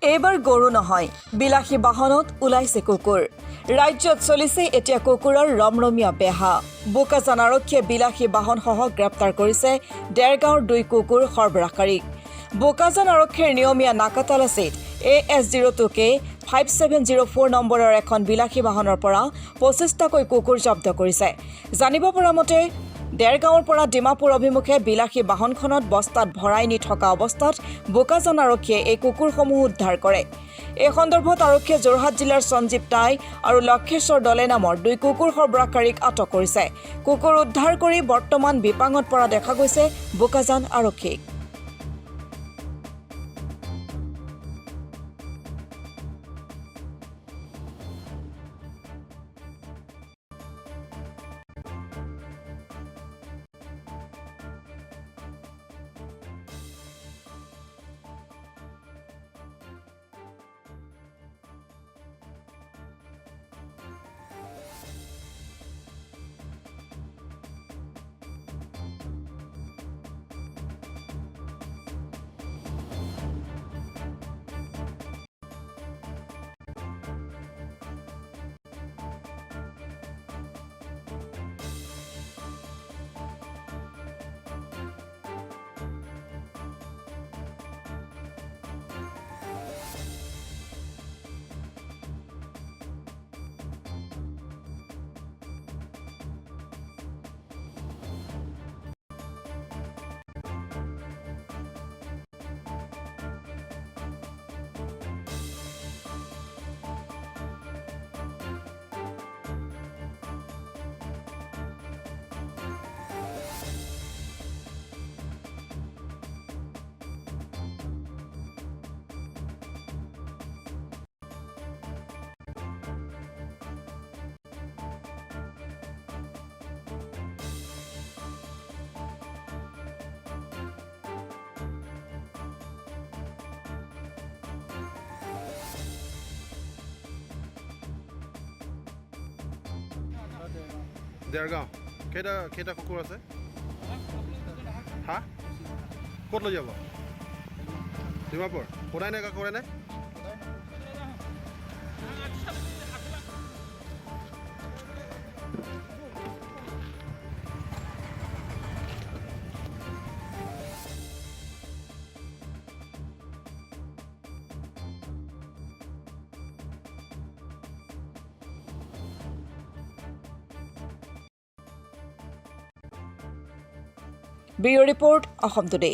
এইবাৰ গৰু নহয়, বিলাসী বাহনত ওলাইছে কুকুৰ। ৰাজ্যত চলিছে এতিয়া কুকুৰৰ ৰমৰমীয়া বেহা। বোকাজান আৰক্ষীয়ে বিলাসী বাহনসহ গ্ৰেপ্তাৰ কৰিছে ডেৰগাঁৱৰ 2 কুকুৰ সৰবৰাহকাৰীক। বোকাজান আৰক্ষীৰ নিয়মীয়া নাকা তালাচীত AS02K 5704 নম্বৰৰ এখন বিলাসী বাহনৰ পৰা 25টাকৈ কুকুৰ জব্দ কৰিছে। জানিব পৰা মতে ডেৰগাঁৱৰ পৰা ডিমাপুৰ অভিমুখে বিলাসী বাহনখনত বস্তাত ভৰাই নি থকা অৱস্থাত বোকাজান আৰক্ষীয়ে এই কুকুৰসমূহ উদ্ধাৰ কৰে। এই সন্দৰ্ভত আৰক্ষীয়ে যোৰহাট জিলাৰ সঞ্জীৱ টাই আৰু লক্ষেশ্বৰ দলে নামৰ 2 কুকুৰ সৰবৰাহকাৰীক আটক কৰিছে। কুকুৰ উদ্ধাৰ কৰি বৰ্তমান বিপাঙত পৰা দেখা গৈছে বোকাজান আৰক্ষীক। ডেৰগাঁও কেইটা কুকুৰ আছে? হা ক'ত লৈ যাব? ডিমাপুৰ সদায় নাই কৰে নাই? Bureau report Assam today.